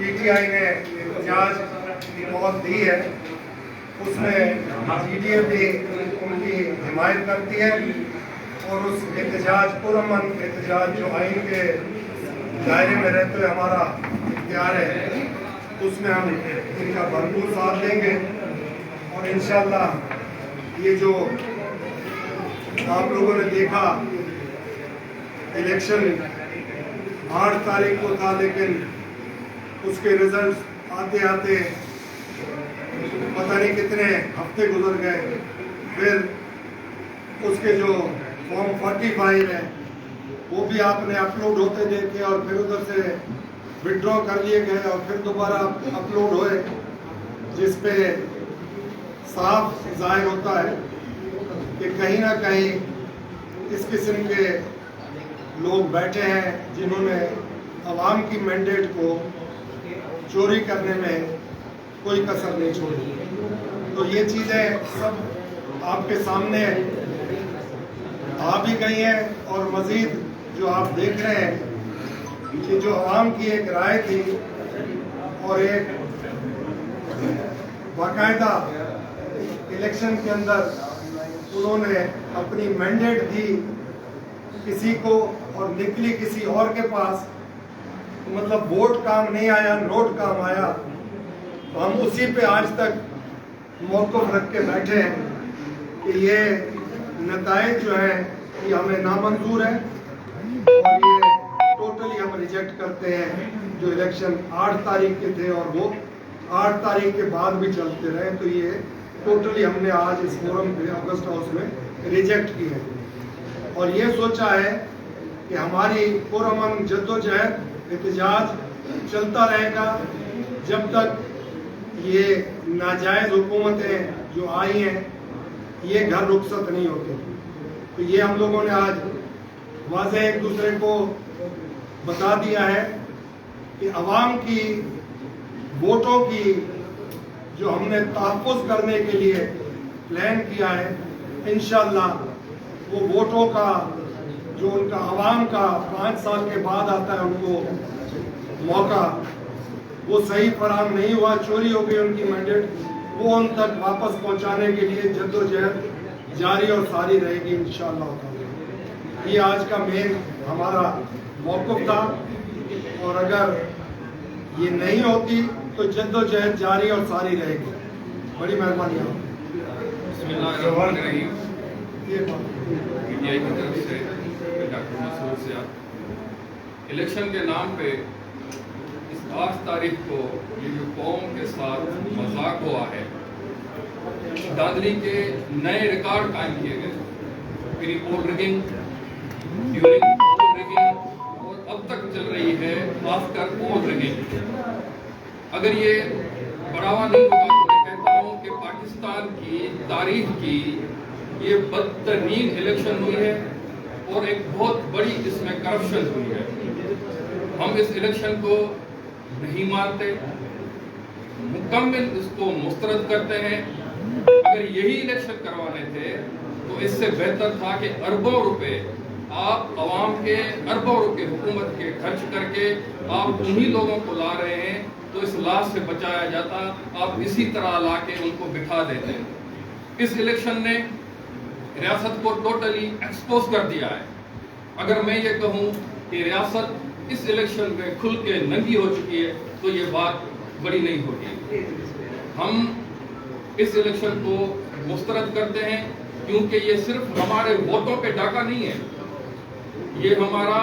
PTI نے احتجاج کی کال دی ہے اس میں GDA بھی ان کی حمایت کرتی ہے اور اس احتجاج پرامن احتجاج جو آئین کے دائرے میں رہتے ہوئے ہمارا اختیار ہے اس میں ہم ان کا بھرپور ساتھ دیں گے اور انشاءاللہ یہ جو آپ لوگوں نے دیکھا الیکشن 8 تاریخ کو تھا لیکن اس کے رزلٹس آتے آتے پتہ نہیں کتنے ہفتے گزر گئے، پھر اس کے جو فارم 45 ہے وہ بھی آپ نے اپلوڈ ہوتے دیکھے اور پھر ادھر سے وڈرا کر لیے گئے اور پھر دوبارہ اپلوڈ ہوئے، جس پہ صاف ظاہر ہوتا ہے کہ کہیں نہ کہیں اس قسم کے لوگ بیٹھے ہیں جنہوں نے عوام کی مینڈیٹ کو چوری کرنے میں کوئی کسر نہیں چھوڑی۔ تو یہ چیزیں سب آپ کے سامنے آ بھی گئی ہیں اور مزید جو آپ دیکھ رہے ہیں کہ جو عوام کی ایک رائے تھی اور ایک باقاعدہ الیکشن کے اندر انہوں نے اپنی مینڈیٹ دی کسی کو اور نکلی کسی اور کے پاس، مطلب ووٹ کام نہیں آیا، نوٹ کام آیا، تو ہم اسی پہ آج تک موقف رکھ کے بیٹھے ہیں کہ یہ نتائج جو ہیں یہ ہمیں نامنظور ہیں اور یہ ٹوٹلی ہم ریجیکٹ کرتے ہیں جو الیکشن 8 تاریخ کے تھے اور وہ 8 تاریخ کے بعد بھی چلتے رہے، تو یہ ٹوٹلی ہم نے آج اس فورم پہ آگسٹ ہاؤس میں ریجیکٹ کی ہے اور یہ سوچا ہے کہ ہماری پرامن جدوجہد احتجاج چلتا رہے گا جب تک یہ ناجائز حکومتیں جو آئی ہیں یہ گھر رخصت نہیں ہوتے۔ تو یہ ہم لوگوں نے آج واضح ایک دوسرے کو بتا دیا ہے کہ عوام کی ووٹوں کی جو ہم نے تحفظ کرنے کے لیے پلان کیا ہے، انشاءاللہ وہ ووٹوں کا جو ان کا عوام کا 5 سال کے بعد آتا ہے ان کو موقع، وہ صحیح فراہم نہیں ہوا، چوری ہو گئی ان کی مینڈیٹ، وہ ان تک واپس پہنچانے کے لیے جدوجہد جاری اور ساری رہے گی انشاءاللہ۔ یہ آج کا مین ہمارا موقف تھا اور اگر یہ نہیں ہوتی تو جدوجہد جاری اور ساری رہے گی۔ بڑی مہربانی آپ۔ بسم اللہ الرحمن الرحیم۔ PTI کی طرف سے ڈاکٹر مسعود سیاد، الیکشن کے نام پہ اس 8 تاریخ کو یہ جو قوم کے ساتھ مذاق ہوا ہے، دھاندلی کے نئے ریکارڈ قائم کیے گئے، پری پول ریگنگ، ڈیورنگ پول ریگنگ اور اب تک چل رہی ہے آفٹر پول ریگنگ۔ اگر یہ بڑھاوا نہیں ہوگا تو میں کہتا ہوں کہ پاکستان کی تاریخ کی یہ بدترین الیکشن ہوئی ہے اور ایک بہت بڑی اس میں کرپشن ہوئی ہے۔ ہم اس الیکشن کو نہیں مانتے، مکمل اس کو مسترد کرتے ہیں۔ اگر یہی الیکشن کروانے تھے تو اس سے بہتر تھا کہ اربوں روپے آپ عوام کے اربوں روپے حکومت کے خرچ کر کے آپ انہی لوگوں کو لا رہے ہیں تو اس لاش سے بچایا جاتا، آپ اسی طرح لا کے ان کو بٹھا دیتے۔ اس الیکشن نے ریاست کو ٹوٹلی ایکسپوز کر دیا ہے۔ اگر میں یہ کہوں کہ ریاست اس الیکشن میں کھل کے ننگی ہو چکی ہے تو یہ بات بڑی نہیں ہوگی۔ ہم اس الیکشن کو مسترد کرتے ہیں کیونکہ یہ صرف ہمارے ووٹوں پہ ڈاکہ نہیں ہے، یہ ہمارا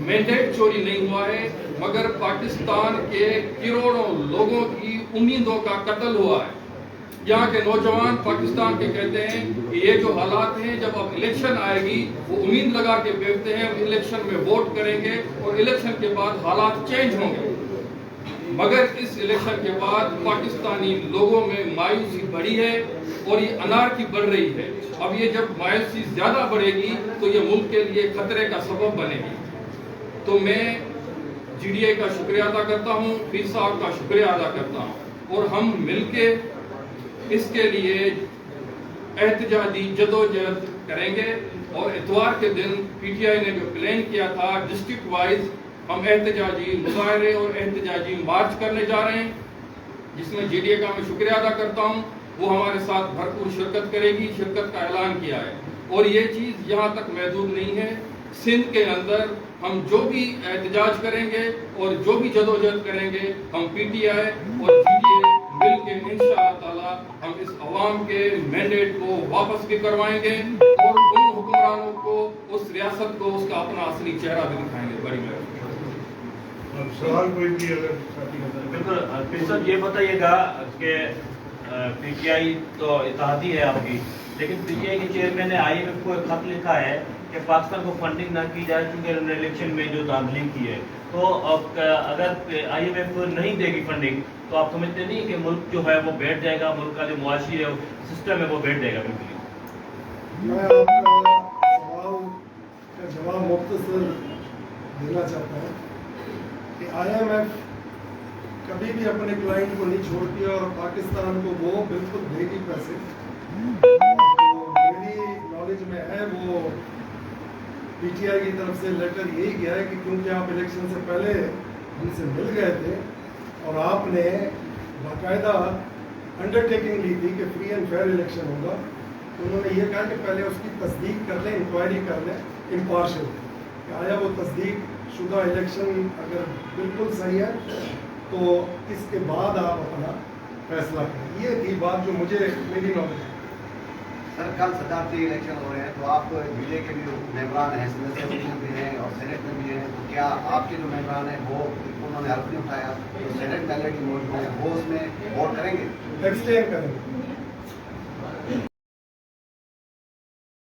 مینڈیٹ چوری نہیں ہوا ہے مگر پاکستان کے کروڑوں لوگوں کی امیدوں کا قتل ہوا ہے۔ یہاں کے نوجوان پاکستان کے کہتے ہیں کہ یہ جو حالات ہیں جب اب الیکشن آئے گی وہ امید لگا کے بیٹھتے ہیں الیکشن میں ووٹ کریں گے اور الیکشن کے بعد حالات چینج ہوں گے، مگر اس الیکشن کے بعد پاکستانی لوگوں میں مایوسی بڑھی ہے اور یہ انارکی بڑھ رہی ہے۔ اب یہ جب مایوسی زیادہ بڑھے گی تو یہ ملک کے لیے خطرے کا سبب بنے گی۔ تو میں GDA کا شکریہ ادا کرتا ہوں، پیر صاحب کا شکریہ ادا کرتا ہوں اور ہم مل کے اس کے لیے احتجاجی جدوجہد کریں گے اور اتوار کے دن PTI نے جو پلان کیا تھا ڈسٹرکٹ وائز ہم احتجاجی مظاہرے اور احتجاجی مارچ کرنے جا رہے ہیں، جس میں GDA کا میں شکریہ ادا کرتا ہوں، وہ ہمارے ساتھ بھرپور شرکت کرے گی، شرکت کا اعلان کیا ہے۔ اور یہ چیز یہاں تک محدود نہیں ہے، سندھ کے اندر ہم جو بھی احتجاج کریں گے اور جو بھی جدوجہد کریں گے، ہم PTI اور GDA مل کے انشاءاللہ تعالی ہم اس عوام کے مینڈیٹ کو واپس بھی کروائیں گے اور ان حکمرانوں کو، اس ریاست کو اس کا اپنا اصلی چہرہ بھی دکھائیں گے۔ بڑی مہربانی۔ سوال کوئی بھی اگر بالکل پھر صاحب یہ بتائیے گا کہ PTI تو اتحادی ہے آپ کی، لیکن PTI کے چیئرمین نے IMF کو ایک خط لکھا ہے کہ پاکستان کو فنڈنگ نہ کی جائے چونکہ انہوں نے الیکشن میں جو دھاندلی کی ہے، تو اب اگر IMF نہیں دے گی فنڈنگ تو آپ سمجھتے نہیں کہ ملک جو ہے وہ بیٹھ جائے گا، ملک کا جو معاشی ہے سسٹم ہے وہ بیٹھ جائے گا؟ بالکل میں آپ کا سوال کا جواب مختصر دینا چاہتا ہوں کہ IMF کبھی بھی اپنے کلائنٹ کو نہیں چھوڑتی اور پاکستان کو وہ بالکل دے گی پیسے۔ تو میری نالج میں ہے وہ PTI کی طرف سے لیٹر یہی گیا ہے کہ کیونکہ آپ الیکشن سے پہلے ہم سے مل گئے تھے اور آپ نے باقاعدہ انڈرٹیکنگ لی تھی کہ فری اینڈ فیئر الیکشن ہوگا، تو انہوں نے یہ کہا کہ پہلے اس کی تصدیق کر لیں، انکوائری کر لیں امپارشل، کہ آیا وہ تصدیق شدہ الیکشن اگر بالکل صحیح ہے تو اس کے بعد آپ اپنا فیصلہ کریں۔ یہ تھی بات جو مجھے میری نالج ہے۔ سر کل صدارتی الیکشن ہو رہے ہیں تو آپ GDA کے بھی ممبران ہیں، سینٹ اسمبلی میں بھی ہیں اور سینٹ میں بھی ہیں، تو کیا آپ کے جو ممبران ہیں وہ انہوں نے حلف نہیں اٹھایا تو سینٹ بیلٹ کی ووٹ ہے وہ اس میں ووٹ کریں گے؟ ایبسٹین کریں گے۔